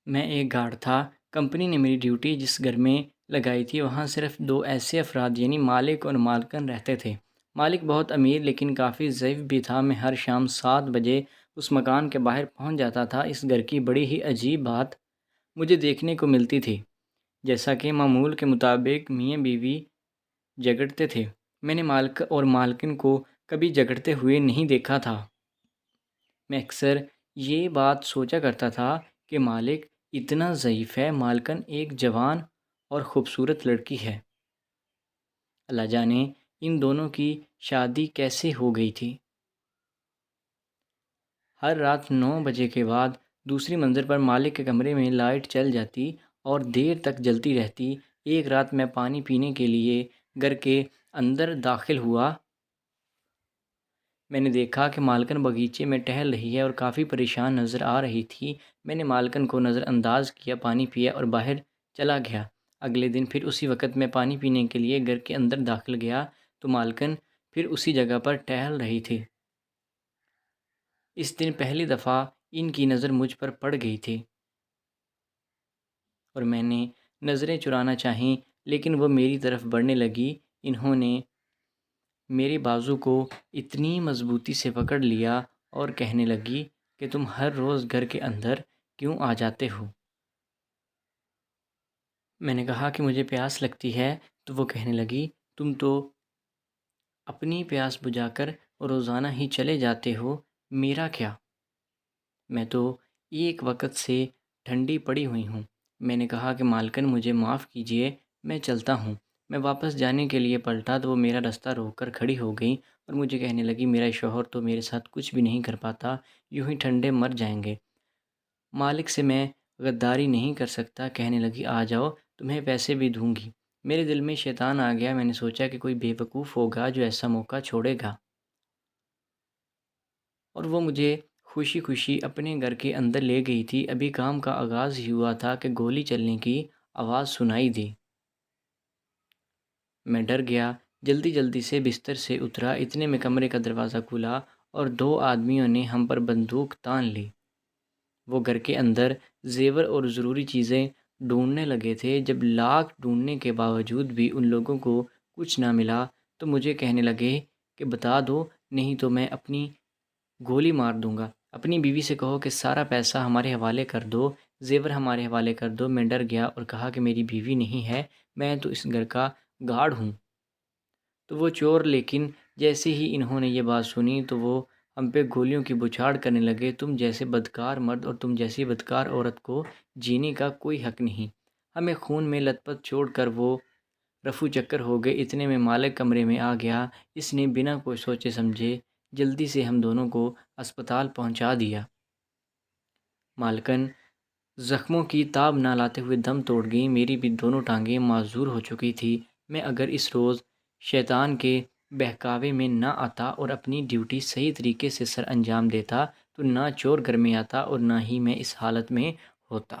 میں ایک گارڈ تھا۔ کمپنی نے میری ڈیوٹی جس گھر میں لگائی تھی وہاں صرف 2 ایسے افراد یعنی مالک اور مالکن رہتے تھے۔ مالک بہت امیر لیکن کافی ضعیف بھی تھا۔ میں ہر شام 7 بجے اس مکان کے باہر پہنچ جاتا تھا۔ اس گھر کی بڑی ہی عجیب بات مجھے دیکھنے کو ملتی تھی۔ جیسا کہ معمول کے مطابق میاں بیوی جھگڑتے تھے، میں نے مالک اور مالکن کو کبھی جھگڑتے ہوئے نہیں دیکھا تھا۔ میں اکثر یہ بات سوچا کرتا تھا کہ مالک اتنا ضعیف ہے، مالکن ایک جوان اور خوبصورت لڑکی ہے۔ اللہ جانے ان دونوں کی شادی کیسے ہو گئی تھی۔ ہر رات 9 بجے کے بعد دوسری منزل پر مالک کے کمرے میں لائٹ چل جاتی اور دیر تک جلتی رہتی۔ ایک رات میں پانی پینے کے لیے گھر کے اندر داخل ہوا۔ میں نے دیکھا کہ مالکن باغیچے میں ٹہل رہی ہے اور کافی پریشان نظر آ رہی تھی۔ میں نے مالکن کو نظر انداز کیا، پانی پیا اور باہر چلا گیا۔ اگلے دن پھر اسی وقت میں پانی پینے کے لیے گھر کے اندر داخل گیا تو مالکن پھر اسی جگہ پر ٹہل رہی تھی۔ اس دن پہلی دفعہ ان کی نظر مجھ پر پڑ گئی تھی اور میں نے نظریں چرانا چاہیں لیکن وہ میری طرف بڑھنے لگی۔ انہوں نے میرے بازو کو اتنی مضبوطی سے پکڑ لیا اور کہنے لگی کہ تم ہر روز گھر کے اندر کیوں آ جاتے ہو؟ میں نے کہا کہ مجھے پیاس لگتی ہے تو وہ کہنے لگی تم تو اپنی پیاس بجھا کر روزانہ ہی چلے جاتے ہو، میرا کیا؟ میں تو ایک وقت سے ٹھنڈی پڑی ہوئی ہوں۔ میں نے کہا کہ مالکن مجھے معاف کیجیے، میں چلتا ہوں۔ میں واپس جانے کے لیے پلٹا تو وہ میرا راستہ روک کر کھڑی ہو گئی اور مجھے کہنے لگی میرا شوہر تو میرے ساتھ کچھ بھی نہیں کر پاتا، یوں ہی ٹھنڈے مر جائیں گے۔ مالک سے میں غداری نہیں کر سکتا۔ کہنے لگی آ جاؤ، تمہیں پیسے بھی دوں گی۔ میرے دل میں شیطان آ گیا۔ میں نے سوچا کہ کوئی بے وقوف ہوگا جو ایسا موقع چھوڑے گا، اور وہ مجھے خوشی خوشی اپنے گھر کے اندر لے گئی تھی۔ ابھی کام کا آغاز ہی ہوا تھا کہ گولی چلنے کی آواز سنائی دی۔ میں ڈر گیا، جلدی جلدی سے بستر سے اترا۔ اتنے میں کمرے کا دروازہ کھلا اور 2 آدمیوں نے ہم پر بندوق تان لی۔ وہ گھر کے اندر زیور اور ضروری چیزیں ڈھونڈنے لگے تھے۔ جب لاکھ ڈھونڈنے کے باوجود بھی ان لوگوں کو کچھ نہ ملا تو مجھے کہنے لگے کہ بتا دو نہیں تو میں اپنی گولی مار دوں گا۔ اپنی بیوی سے کہو کہ سارا پیسہ ہمارے حوالے کر دو، زیور ہمارے حوالے کر دو۔ میں ڈر گیا اور کہا کہ میری بیوی نہیں ہے، میں تو اس گھر کا گارڈ ہوں۔ تو وہ چور، لیکن جیسے ہی انہوں نے یہ بات سنی تو وہ ہم پہ گولیوں کی بچھاڑ کرنے لگے۔ تم جیسے بدکار مرد اور تم جیسی بدکار عورت کو جینے کا کوئی حق نہیں۔ ہمیں خون میں لت پت چھوڑ کر وہ رفو چکر ہو گئے۔ اتنے میں مالک کمرے میں آ گیا۔ اس نے بنا کوئی سوچے سمجھے جلدی سے ہم دونوں کو اسپتال پہنچا دیا۔ مالکن زخموں کی تاب نہ لاتے ہوئے دم توڑ گئی۔ میری بھی دونوں ٹانگیں معذور ہو چکی تھی۔ میں اگر اس روز شیطان کے بہکاوے میں نہ آتا اور اپنی ڈیوٹی صحیح طریقے سے سر انجام دیتا تو نہ چور گھر میں آتا اور نہ ہی میں اس حالت میں ہوتا۔